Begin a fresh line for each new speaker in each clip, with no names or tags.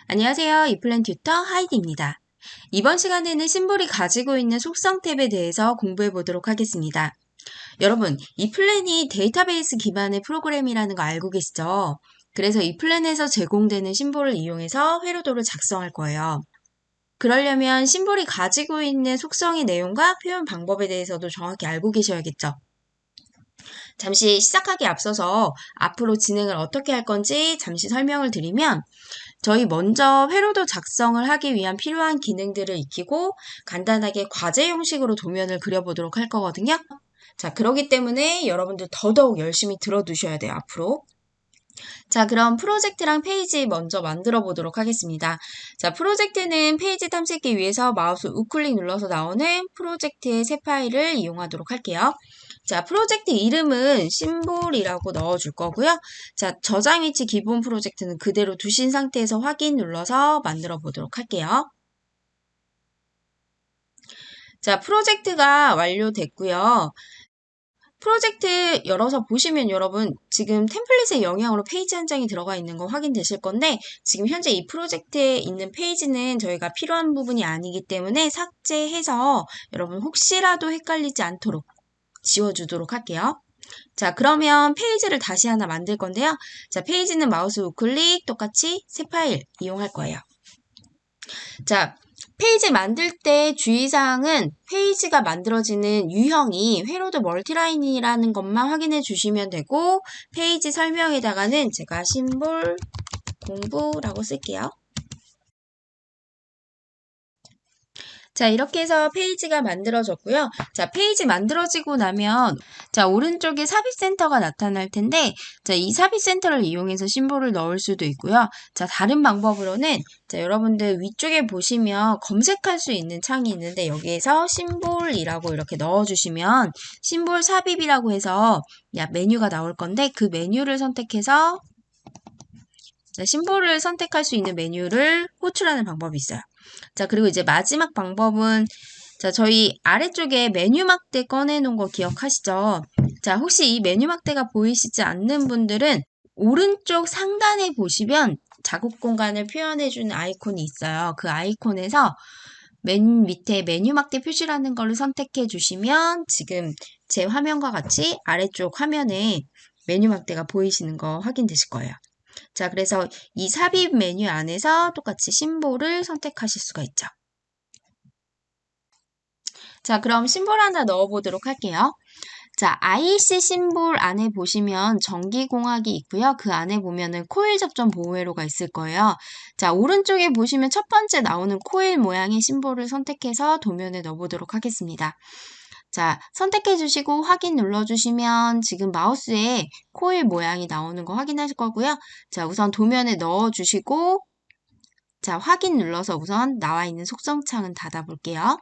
안녕하세요. 이플랜 튜터 하이디입니다. 이번 시간에는 심볼이 가지고 있는 속성 탭에 대해서 공부해 보도록 하겠습니다. 여러분, 이플랜이 데이터베이스 기반의 프로그램이라는 거 알고 계시죠? 그래서 이플랜에서 제공되는 심볼을 이용해서 회로도를 작성할 거예요. 그러려면 심볼이 가지고 있는 속성의 내용과 표현 방법에 대해서도 정확히 알고 계셔야겠죠? 잠시 시작하기 앞서서 앞으로 진행을 어떻게 할 건지 잠시 설명을 드리면 저희 먼저 회로도 작성을 하기 위한 필요한 기능들을 익히고 간단하게 과제 형식으로 도면을 그려보도록 할 거거든요. 자, 그러기 때문에 여러분들 더더욱 열심히 들어두셔야 돼요, 앞으로. 자, 그럼 프로젝트랑 페이지 먼저 만들어 보도록 하겠습니다. 자, 프로젝트는 페이지 탐색기 위해서 마우스 우클릭 눌러서 나오는 프로젝트의 새 파일을 이용하도록 할게요. 자, 프로젝트 이름은 심볼이라고 넣어줄 거고요. 자, 저장 위치 기본 프로젝트는 그대로 두신 상태에서 확인 눌러서 만들어 보도록 할게요. 자, 프로젝트가 완료됐고요. 프로젝트 열어서 보시면 여러분 지금 템플릿의 영향으로 페이지 한 장이 들어가 있는 거 확인되실 건데 지금 현재 이 프로젝트에 있는 페이지는 저희가 필요한 부분이 아니기 때문에 삭제해서 여러분 혹시라도 헷갈리지 않도록 지워주도록 할게요. 자, 그러면 페이지를 다시 하나 만들 건데요. 자, 페이지는 마우스 우클릭 똑같이 새 파일 이용할 거예요. 자, 페이지 만들 때 주의사항은 페이지가 만들어지는 유형이 회로드 멀티라인이라는 것만 확인해 주시면 되고 페이지 설명에다가는 제가 심볼 공부라고 쓸게요. 자, 이렇게 해서 페이지가 만들어졌고요. 자, 페이지 만들어지고 나면 자, 오른쪽에 삽입 센터가 나타날 텐데 자, 이 삽입 센터를 이용해서 심볼을 넣을 수도 있고요. 자, 다른 방법으로는 자, 여러분들 위쪽에 보시면 검색할 수 있는 창이 있는데 여기에서 심볼이라고 이렇게 넣어주시면 심볼 삽입이라고 해서 메뉴가 나올 건데 그 메뉴를 선택해서 자, 심볼을 선택할 수 있는 메뉴를 호출하는 방법이 있어요. 자, 그리고 이제 마지막 방법은 자, 저희 아래쪽에 메뉴 막대 꺼내놓은 거 기억하시죠? 자, 혹시 이 메뉴 막대가 보이시지 않는 분들은 오른쪽 상단에 보시면 작업 공간을 표현해주는 아이콘이 있어요. 그 아이콘에서 맨 밑에 메뉴 막대 표시라는 걸 선택해 주시면 지금 제 화면과 같이 아래쪽 화면에 메뉴 막대가 보이시는 거 확인되실 거예요. 자, 그래서 이 삽입 메뉴 안에서 똑같이 심볼을 선택하실 수가 있죠. 자, 그럼 심볼 하나 넣어보도록 할게요. 자, IC 심볼 안에 보시면 전기공학이 있고요. 그 안에 보면은 코일 접점 보호 회로가 있을 거예요. 자, 오른쪽에 보시면 첫 번째 나오는 코일 모양의 심볼을 선택해서 도면에 넣어보도록 하겠습니다. 자, 선택해 주시고 확인 눌러주시면 지금 마우스에 코일 모양이 나오는 거 확인하실 거고요. 자, 우선 도면에 넣어주시고 자, 확인 눌러서 우선 나와 있는 속성창은 닫아볼게요.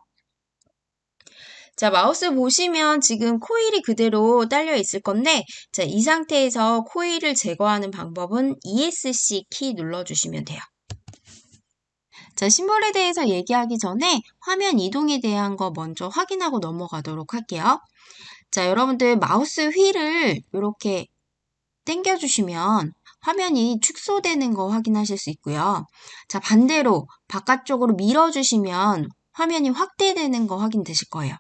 자, 마우스 보시면 지금 코일이 그대로 딸려 있을 건데 자, 이 상태에서 코일을 제거하는 방법은 ESC 키 눌러주시면 돼요. 자, 심볼에 대해서 얘기하기 전에 화면 이동에 대한 거 먼저 확인하고 넘어가도록 할게요. 자, 여러분들 마우스 휠을 이렇게 당겨주시면 화면이 축소되는 거 확인하실 수 있고요. 자, 반대로 바깥쪽으로 밀어주시면 화면이 확대되는 거 확인되실 거예요.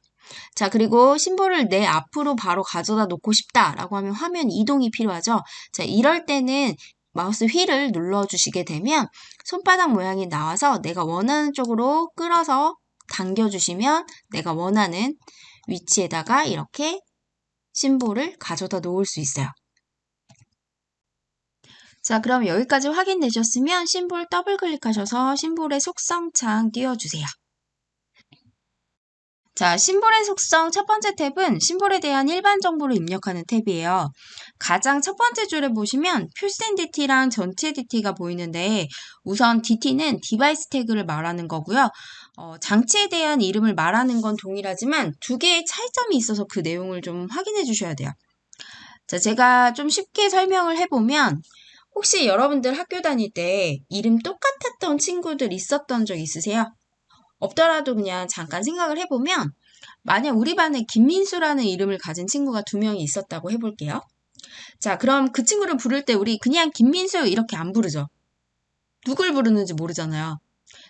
자, 그리고 심볼을 내 앞으로 바로 가져다 놓고 싶다라고 하면 화면 이동이 필요하죠. 자, 이럴 때는 마우스 휠을 눌러주시게 되면 손바닥 모양이 나와서 내가 원하는 쪽으로 끌어서 당겨주시면 내가 원하는 위치에다가 이렇게 심볼을 가져다 놓을 수 있어요. 자, 그럼 여기까지 확인되셨으면 심볼 더블 클릭하셔서 심볼의 속성창 띄워주세요. 자, 심볼의 속성 첫 번째 탭은 심볼에 대한 일반 정보를 입력하는 탭이에요. 가장 첫 번째 줄에 보시면 풀센 DT랑 전체 DT가 보이는데 우선 DT는 디바이스 태그를 말하는 거고요. 장치에 대한 이름을 말하는 건 동일하지만 두 개의 차이점이 있어서 그 내용을 좀 확인해 주셔야 돼요. 자, 제가 좀 쉽게 설명을 해보면 혹시 여러분들 학교 다닐 때 이름 똑같았던 친구들 있었던 적 있으세요? 없더라도 그냥 잠깐 생각을 해보면 만약 우리 반에 김민수라는 이름을 가진 친구가 2명이 있었다고 해볼게요. 자, 그럼 그 친구를 부를 때 우리 그냥 김민수 이렇게 안 부르죠. 누굴 부르는지 모르잖아요.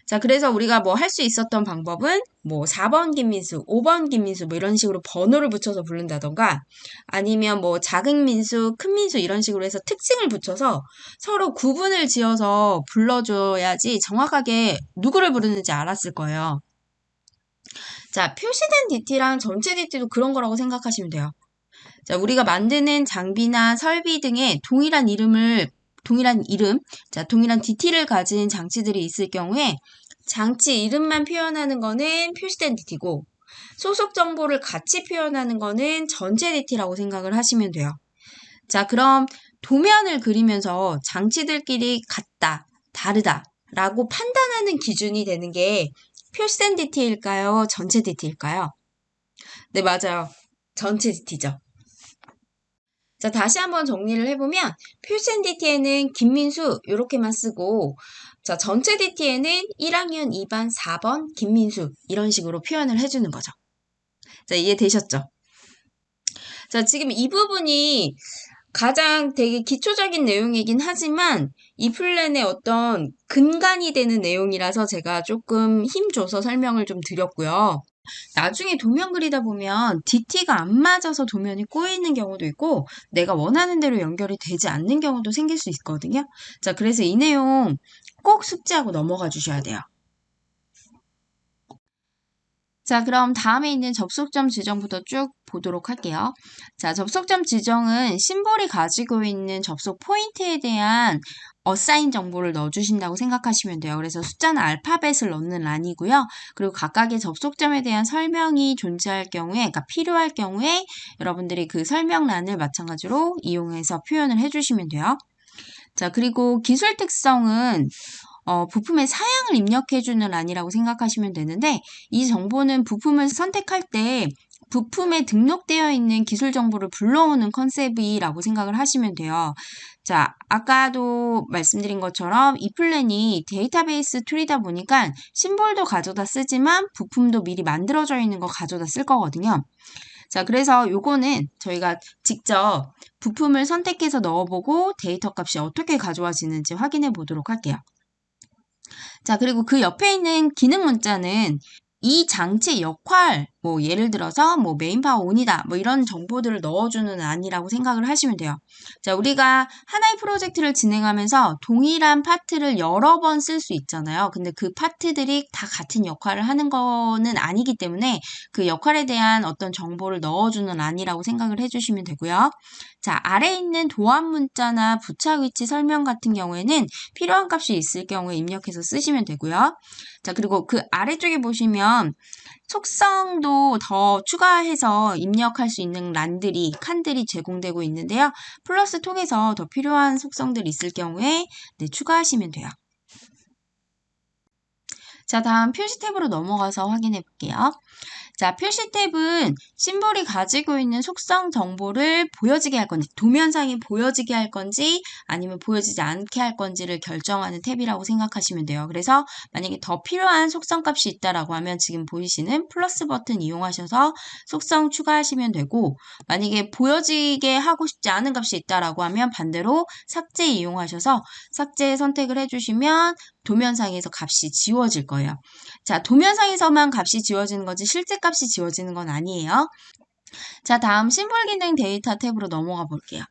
자, 그래서 우리가 뭐 할 수 있었던 방법은 뭐 4번 김민수, 5번 김민수 뭐 이런 식으로 번호를 붙여서 부른다던가 아니면 뭐 작은 민수, 큰 민수 이런 식으로 해서 특징을 붙여서 서로 구분을 지어서 불러줘야지 정확하게 누구를 부르는지 알았을 거예요. 자, 표시된 DT랑 전체 DT도 그런 거라고 생각하시면 돼요. 자, 우리가 만드는 장비나 설비 등의 동일한 이름, 자, 동일한 DT를 가진 장치들이 있을 경우에 장치 이름만 표현하는 거는 표시된 DT고 소속 정보를 같이 표현하는 거는 전체 DT라고 생각을 하시면 돼요. 자, 그럼 도면을 그리면서 장치들끼리 같다, 다르다 라고 판단하는 기준이 되는 게 표시된 DT일까요? 전체 DT일까요? 네, 맞아요. 전체 DT죠. 자, 다시 한번 정리를 해보면 표시된 DT에는 김민수 이렇게만 쓰고 자, 전체 DT에는 1학년 2반 4번 김민수 이런 식으로 표현을 해주는 거죠. 자, 이해되셨죠? 자, 지금 이 부분이 가장 되게 기초적인 내용이긴 하지만 이 플랜의 어떤 근간이 되는 내용이라서 제가 조금 힘줘서 설명을 좀 드렸고요. 나중에 도면 그리다 보면 DT가 안 맞아서 도면이 꼬이는 경우도 있고 내가 원하는 대로 연결이 되지 않는 경우도 생길 수 있거든요. 자, 그래서 이 내용 꼭 숙지하고 넘어가 주셔야 돼요. 자, 그럼 다음에 있는 접속점 지정부터 쭉 보도록 할게요. 자, 접속점 지정은 심볼이 가지고 있는 접속 포인트에 대한 어사인 정보를 넣어주신다고 생각하시면 돼요. 그래서 숫자나 알파벳을 넣는 란이고요. 그리고 각각의 접속점에 대한 설명이 존재할 경우에, 그러니까 필요할 경우에 여러분들이 그 설명란을 마찬가지로 이용해서 표현을 해주시면 돼요. 자, 그리고 기술 특성은 부품의 사양을 입력해주는 란이라고 생각하시면 되는데 이 정보는 부품을 선택할 때 부품에 등록되어 있는 기술 정보를 불러오는 컨셉이라고 생각을 하시면 돼요. 자, 아까도 말씀드린 것처럼 이 플랜이 데이터베이스 툴이다 보니까 심볼도 가져다 쓰지만 부품도 미리 만들어져 있는 거 가져다 쓸 거거든요. 자, 그래서 요거는 저희가 직접 부품을 선택해서 넣어보고 데이터 값이 어떻게 가져와지는지 확인해 보도록 할게요. 자, 그리고 그 옆에 있는 기능 문자는 이 장치의 역할, 뭐 예를 들어서 뭐 메인 파워 온이다, 뭐 이런 정보들을 넣어주는 안이라고 생각을 하시면 돼요. 자, 우리가 하나의 프로젝트를 진행하면서 동일한 파트를 여러 번 쓸 수 있잖아요. 근데 그 파트들이 다 같은 역할을 하는 거는 아니기 때문에 그 역할에 대한 어떤 정보를 넣어주는 안이라고 생각을 해주시면 되고요. 자, 아래에 있는 도안 문자나 부착 위치 설명 같은 경우에는 필요한 값이 있을 경우에 입력해서 쓰시면 되고요. 자, 그리고 그 아래쪽에 보시면 속성도 더 추가해서 입력할 수 있는 란들이, 칸들이 제공되고 있는데요. 플러스 통해서 더 필요한 속성들이 있을 경우에 네, 추가하시면 돼요. 자, 다음 표시 탭으로 넘어가서 확인해 볼게요. 자, 표시 탭은 심볼이 가지고 있는 속성 정보를 보여지게 할 건지, 도면상에 보여지게 할 건지, 아니면 보여지지 않게 할 건지를 결정하는 탭이라고 생각하시면 돼요. 그래서 만약에 더 필요한 속성 값이 있다라고 하면 지금 보이시는 플러스 버튼 이용하셔서 속성 추가하시면 되고, 만약에 보여지게 하고 싶지 않은 값이 있다라고 하면 반대로 삭제 이용하셔서 삭제 선택을 해주시면 도면상에서 값이 지워질 거예요. 자, 도면상에서만 값이 지워지는 거지 실제 값이 지워지는 건 아니에요. 자, 다음 심볼 기능 데이터 탭으로 넘어가 볼게요.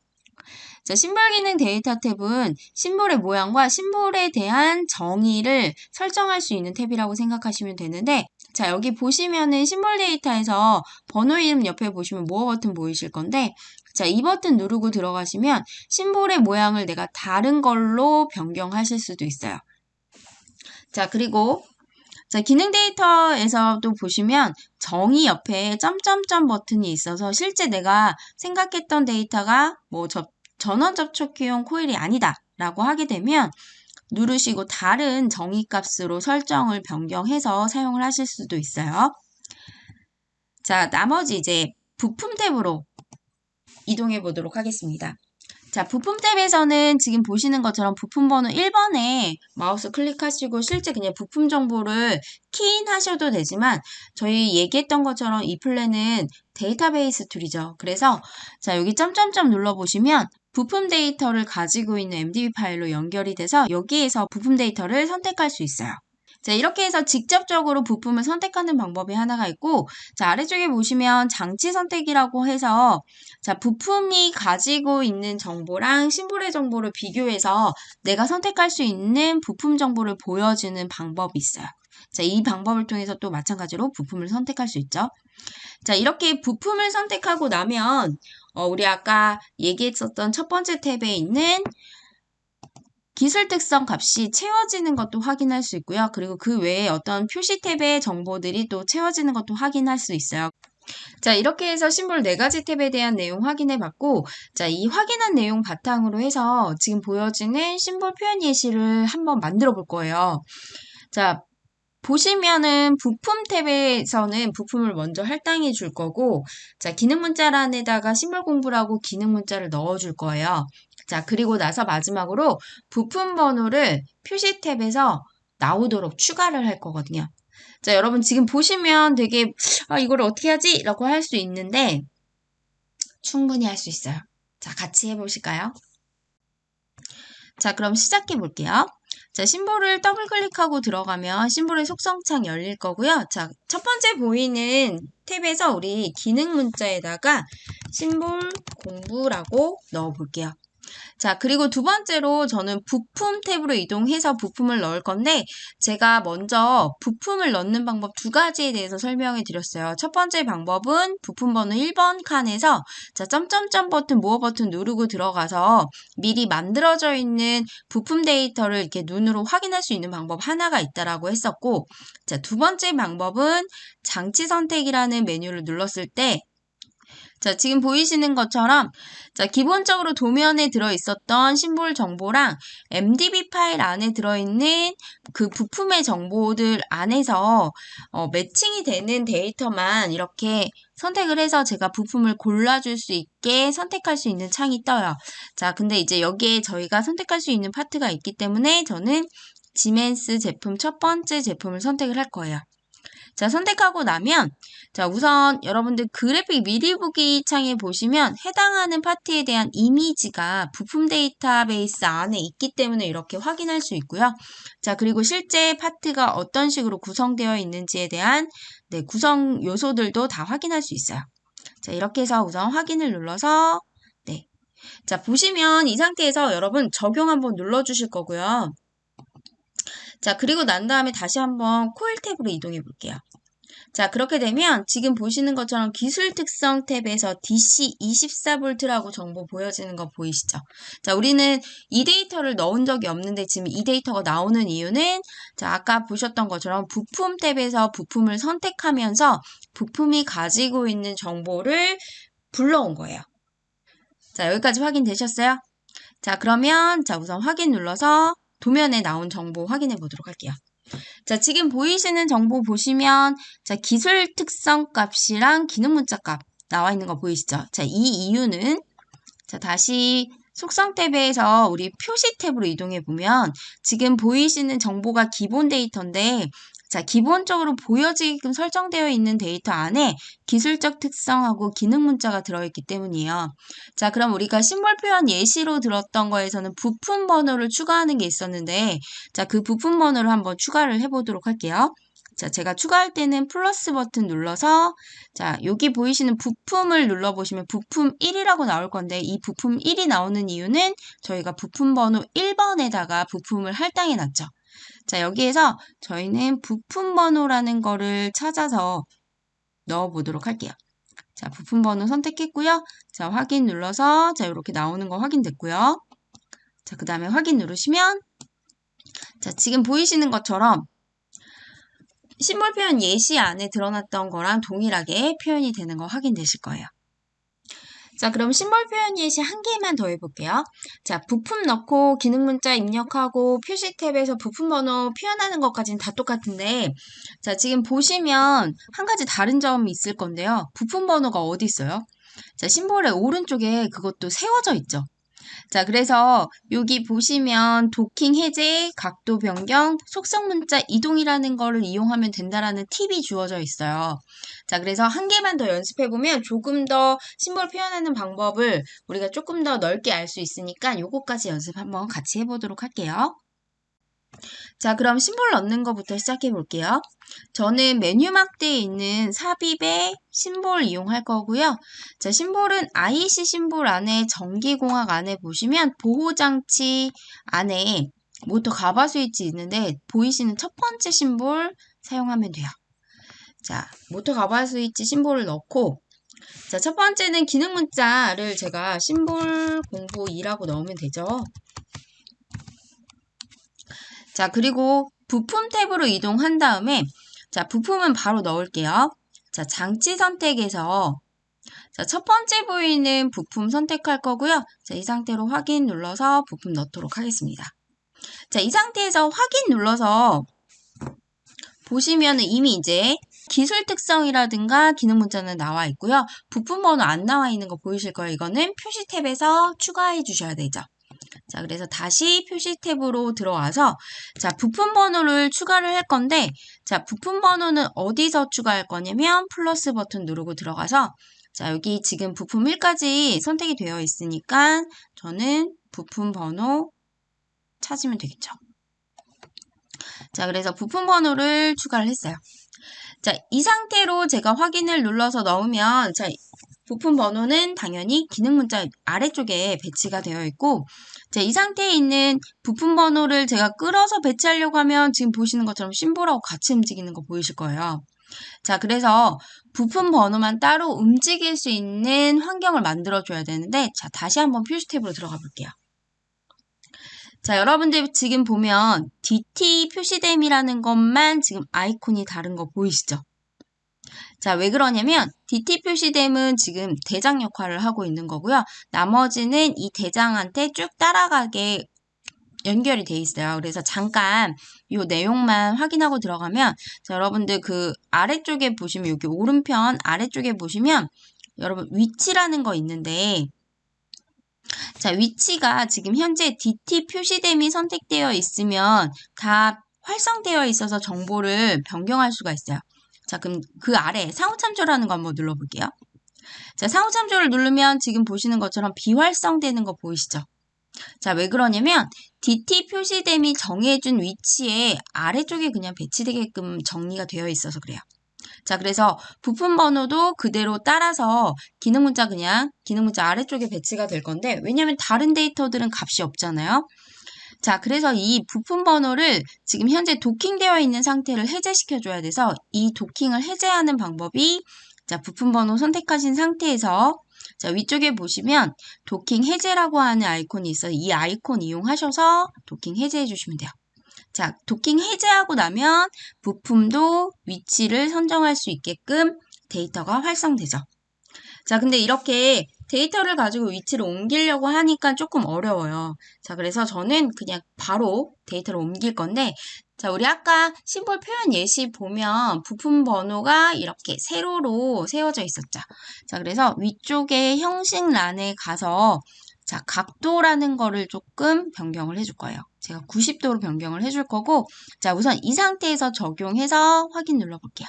자, 심볼 기능 데이터 탭은 심볼의 모양과 심볼에 대한 정의를 설정할 수 있는 탭이라고 생각하시면 되는데 자, 여기 보시면은 심볼 데이터에서 번호 이름 옆에 보시면 모어 버튼 보이실 건데 자, 이 버튼 누르고 들어가시면 심볼의 모양을 내가 다른 걸로 변경하실 수도 있어요. 자, 그리고 자, 기능 데이터에서도 보시면 정의 옆에 점점점 버튼이 있어서 실제 내가 생각했던 데이터가 뭐 전원 접촉기용 코일이 아니다 라고 하게 되면 누르시고 다른 정의 값으로 설정을 변경해서 사용을 하실 수도 있어요. 자, 나머지 이제 부품 탭으로 이동해 보도록 하겠습니다. 자, 부품 탭에서는 지금 보시는 것처럼 부품 번호 1번에 마우스 클릭하시고 실제 그냥 부품 정보를 키인 하셔도 되지만 저희 얘기했던 것처럼 이 플랜은 데이터베이스 툴이죠. 그래서 자, 여기 점점점 눌러보시면 부품 데이터를 가지고 있는 MDB 파일로 연결이 돼서 여기에서 부품 데이터를 선택할 수 있어요. 자, 이렇게 해서 직접적으로 부품을 선택하는 방법이 하나가 있고, 자, 아래쪽에 보시면 장치 선택이라고 해서, 자, 부품이 가지고 있는 정보랑 심볼의 정보를 비교해서 내가 선택할 수 있는 부품 정보를 보여주는 방법이 있어요. 자, 이 방법을 통해서 또 마찬가지로 부품을 선택할 수 있죠. 자, 이렇게 부품을 선택하고 나면, 우리 아까 얘기했었던 첫 번째 탭에 있는 기술 특성 값이 채워지는 것도 확인할 수 있고요. 그리고 그 외에 어떤 표시 탭의 정보들이 또 채워지는 것도 확인할 수 있어요. 자, 이렇게 해서 심볼 4가지 탭에 대한 내용 확인해 봤고, 자, 이 확인한 내용 바탕으로 해서 지금 보여지는 심볼 표현 예시를 한번 만들어 볼 거예요. 자, 보시면은 부품 탭에서는 부품을 먼저 할당해 줄 거고, 자, 기능 문자란에다가 심볼 공부라고 기능 문자를 넣어 줄 거예요. 자, 그리고 나서 마지막으로 부품 번호를 표시 탭에서 나오도록 추가를 할 거거든요. 자, 여러분 지금 보시면 되게, 이걸 어떻게 하지? 라고 할 수 있는데, 충분히 할 수 있어요. 자, 같이 해보실까요? 자, 그럼 시작해 볼게요. 자, 심볼을 더블 클릭하고 들어가면 심볼의 속성창 열릴 거고요. 자, 첫 번째 보이는 탭에서 우리 기능 문자에다가 심볼 공부라고 넣어 볼게요. 자, 그리고 두 번째로 저는 부품 탭으로 이동해서 부품을 넣을 건데 제가 먼저 부품을 넣는 방법 2가지에 대해서 설명해 드렸어요. 첫 번째 방법은 부품 번호 1번 칸에서 자, 점점점 버튼, 모어 버튼 누르고 들어가서 미리 만들어져 있는 부품 데이터를 이렇게 눈으로 확인할 수 있는 방법 하나가 있다라고 했었고, 자, 두 번째 방법은 장치 선택이라는 메뉴를 눌렀을 때 자, 지금 보이시는 것처럼 자, 기본적으로 도면에 들어있었던 심볼 정보랑 MDB 파일 안에 들어있는 그 부품의 정보들 안에서 매칭이 되는 데이터만 이렇게 선택을 해서 제가 부품을 골라줄 수 있게 선택할 수 있는 창이 떠요. 자, 근데 이제 여기에 저희가 선택할 수 있는 파트가 있기 때문에 저는 지멘스 제품 첫 번째 제품을 선택을 할 거예요. 자, 선택하고 나면 자, 우선 여러분들 그래픽 미리 보기 창에 보시면 해당하는 파트에 대한 이미지가 부품 데이터베이스 안에 있기 때문에 이렇게 확인할 수 있고요. 자, 그리고 실제 파트가 어떤 식으로 구성되어 있는지에 대한 구성 요소들도 다 확인할 수 있어요. 자, 이렇게 해서 우선 확인을 눌러서 자, 보시면 이 상태에서 여러분 적용 한번 눌러주실 거고요. 자, 그리고 난 다음에 다시 한번 코일 탭으로 이동해 볼게요. 자, 그렇게 되면 지금 보시는 것처럼 기술 특성 탭에서 DC 24V라고 정보 보여지는 거 보이시죠? 자, 우리는 이 데이터를 넣은 적이 없는데 지금 이 데이터가 나오는 이유는 자, 아까 보셨던 것처럼 부품 탭에서 부품을 선택하면서 부품이 가지고 있는 정보를 불러온 거예요. 자, 여기까지 확인되셨어요? 자, 그러면 자, 우선 확인 눌러서 도면에 나온 정보 확인해 보도록 할게요. 자, 지금 보이시는 정보 보시면 자, 기술 특성 값이랑 기능 문자 값 나와 있는 거 보이시죠? 자, 이 이유는 자, 다시 속성 탭에서 우리 표시 탭으로 이동해 보면 지금 보이시는 정보가 기본 데이터인데 자, 기본적으로 보여지게끔 설정되어 있는 데이터 안에 기술적 특성하고 기능 문자가 들어있기 때문이에요. 자, 그럼 우리가 심볼 표현 예시로 들었던 거에서는 부품 번호를 추가하는 게 있었는데 자, 그 부품 번호를 한번 추가를 해보도록 할게요. 자, 제가 추가할 때는 플러스 버튼 눌러서 자, 여기 보이시는 부품을 눌러보시면 부품 1이라고 나올 건데 이 부품 1이 나오는 이유는 저희가 부품 번호 1번에다가 부품을 할당해 놨죠. 자, 여기에서 저희는 부품 번호라는 거를 찾아서 넣어 보도록 할게요. 자, 부품 번호 선택했고요. 자, 확인 눌러서 자, 이렇게 나오는 거 확인됐고요. 자, 그 다음에 확인 누르시면 자, 지금 보이시는 것처럼 심볼 표현 예시 안에 드러났던 거랑 동일하게 표현이 되는 거 확인되실 거예요. 자, 그럼 심볼 표현 예시 한 개만 더 해볼게요. 자, 부품 넣고 기능 문자 입력하고 표시 탭에서 부품 번호 표현하는 것까지는 다 똑같은데 자, 지금 보시면 한 가지 다른 점이 있을 건데요. 부품 번호가 어디 있어요? 자, 심볼의 오른쪽에 그것도 세워져 있죠. 자, 그래서 여기 보시면 도킹 해제, 각도 변경, 속성 문자 이동이라는 거를 이용하면 된다라는 팁이 주어져 있어요. 자, 그래서 한 개만 더 연습해보면 조금 더 심볼 표현하는 방법을 우리가 조금 더 넓게 알 수 있으니까 요거까지 연습 한번 같이 해보도록 할게요. 자, 그럼 심볼 넣는 것부터 시작해 볼게요. 저는 메뉴 막대에 있는 삽입의 심볼 이용할 거고요. 자, 심볼은 IC 심볼 안에 전기공학 안에 보시면 보호장치 안에 모터 가바 스위치 있는데 보이시는 첫 번째 심볼 사용하면 돼요. 자, 모터 가바 스위치 심볼을 넣고 자, 첫 번째는 기능 문자를 제가 심볼 공부 2라고 넣으면 되죠. 자, 그리고 부품 탭으로 이동한 다음에 자, 부품은 바로 넣을게요. 자, 장치 선택에서 자, 첫 번째 보이는 부품 선택할 거고요. 자, 이 상태로 확인 눌러서 부품 넣도록 하겠습니다. 자, 이 상태에서 확인 눌러서 보시면 이미 이제 기술 특성이라든가 기능 문자는 나와 있고요. 부품 번호 안 나와 있는 거 보이실 거예요. 이거는 표시 탭에서 추가해 주셔야 되죠. 자, 그래서 다시 표시 탭으로 들어와서 자, 부품 번호를 추가를 할 건데 자, 부품 번호는 어디서 추가할 거냐면 플러스 버튼 누르고 들어가서 자, 여기 지금 부품 1까지 선택이 되어 있으니까 저는 부품 번호 찾으면 되겠죠. 자, 그래서 부품 번호를 추가를 했어요. 자, 이 상태로 제가 확인을 눌러서 넣으면 자, 부품 번호는 당연히 기능 문자 아래쪽에 배치가 되어 있고 자, 이 상태에 있는 부품 번호를 제가 끌어서 배치하려고 하면 지금 보시는 것처럼 심볼하고 같이 움직이는 거 보이실 거예요. 자, 그래서 부품 번호만 따로 움직일 수 있는 환경을 만들어줘야 되는데 자, 다시 한번 표시 탭으로 들어가 볼게요. 자, 여러분들 지금 보면 DT 표시됨이라는 것만 지금 아이콘이 다른 거 보이시죠? 자, 왜 그러냐면 DT 표시됨은 지금 대장 역할을 하고 있는 거고요. 나머지는 이 대장한테 쭉 따라가게 연결이 돼 있어요. 그래서 잠깐 이 내용만 확인하고 들어가면 자, 여러분들 그 아래쪽에 보시면 여기 오른편 아래쪽에 보시면 여러분 위치라는 거 있는데 자, 위치가 지금 현재 DT 표시됨이 선택되어 있으면 다 활성되어 있어서 정보를 변경할 수가 있어요. 자, 그럼 그 아래 상호 참조라는 거 한번 눌러볼게요. 자, 상호 참조를 누르면 지금 보시는 것처럼 비활성되는 거 보이시죠? 자, 왜 그러냐면 DT 표시됨이 정해준 위치에 아래쪽에 그냥 배치되게끔 정리가 되어 있어서 그래요. 자, 그래서 부품 번호도 그대로 따라서 기능 문자 그냥 기능 문자 아래쪽에 배치가 될 건데 왜냐면 다른 데이터들은 값이 없잖아요. 자, 그래서 이 부품 번호를 지금 현재 도킹되어 있는 상태를 해제시켜 줘야 돼서 이 도킹을 해제하는 방법이 자, 부품 번호 선택하신 상태에서 자, 위쪽에 보시면 도킹 해제라고 하는 아이콘이 있어요. 이 아이콘 이용하셔서 도킹 해제해 주시면 돼요. 자, 도킹 해제하고 나면 부품도 위치를 선정할 수 있게끔 데이터가 활성되죠. 자, 근데 이렇게 데이터를 가지고 위치를 옮기려고 하니까 조금 어려워요. 자, 그래서 저는 그냥 바로 데이터를 옮길 건데 자, 우리 아까 심볼 표현 예시 보면 부품 번호가 이렇게 세로로 세워져 있었죠. 자, 그래서 위쪽에 형식란에 가서 자, 각도라는 거를 조금 변경을 해줄 거예요. 제가 90도로 변경을 해줄 거고 자, 우선 이 상태에서 적용해서 확인 눌러볼게요.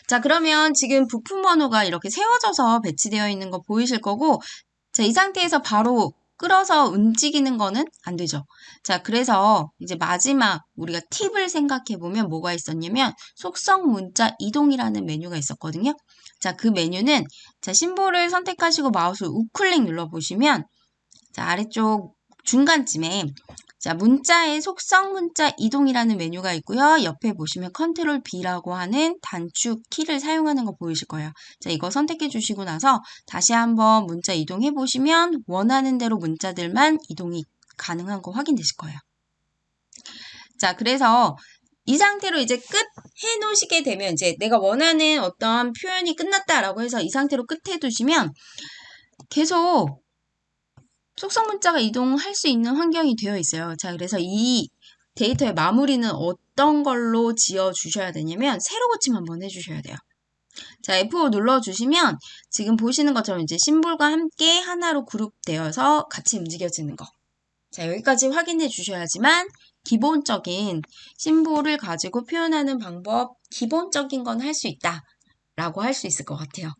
자, 그러면 지금 부품 번호가 이렇게 세워져서 배치되어 있는 거 보이실 거고 자, 이 상태에서 바로 끌어서 움직이는 거는 안 되죠. 자, 그래서 이제 마지막 우리가 팁을 생각해 보면 뭐가 있었냐면 속성 문자 이동이라는 메뉴가 있었거든요. 자, 그 메뉴는 자, 심볼을 선택하시고 마우스 우클릭 눌러 보시면 자, 아래쪽 중간쯤에 자, 문자의 속성 문자 이동이라는 메뉴가 있고요. 옆에 보시면 컨트롤 B라고 하는 단축 키를 사용하는 거 보이실 거예요. 자, 이거 선택해 주시고 나서 다시 한번 문자 이동해 보시면 원하는 대로 문자들만 이동이 가능한 거 확인되실 거예요. 자, 그래서 이 상태로 이제 끝 해 놓으시게 되면 이제 내가 원하는 어떤 표현이 끝났다라고 해서 이 상태로 끝 해 두시면 계속 속성 문자가 이동할 수 있는 환경이 되어 있어요. 자, 그래서 이 데이터의 마무리는 어떤 걸로 지어 주셔야 되냐면 세로 고침 한번 해주셔야 돼요. 자, F5 눌러주시면 지금 보시는 것처럼 이제 심볼과 함께 하나로 그룹되어서 같이 움직여지는 거. 자, 여기까지 확인해 주셔야지만 기본적인 심볼을 가지고 표현하는 방법, 기본적인 건 할 수 있다 라고 할 수 있을 것 같아요.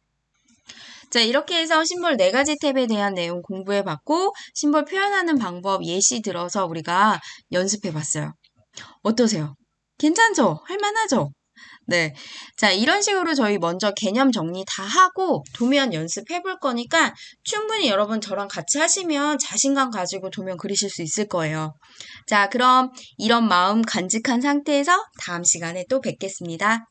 자, 이렇게 해서 심볼 4가지 탭에 대한 내용 공부해 봤고, 심볼 표현하는 방법 예시 들어서 우리가 연습해 봤어요. 어떠세요? 괜찮죠? 할만하죠? 네. 자, 이런 식으로 저희 먼저 개념 정리 다 하고 도면 연습해 볼 거니까 충분히 여러분 저랑 같이 하시면 자신감 가지고 도면 그리실 수 있을 거예요. 자, 그럼 이런 마음 간직한 상태에서 다음 시간에 또 뵙겠습니다.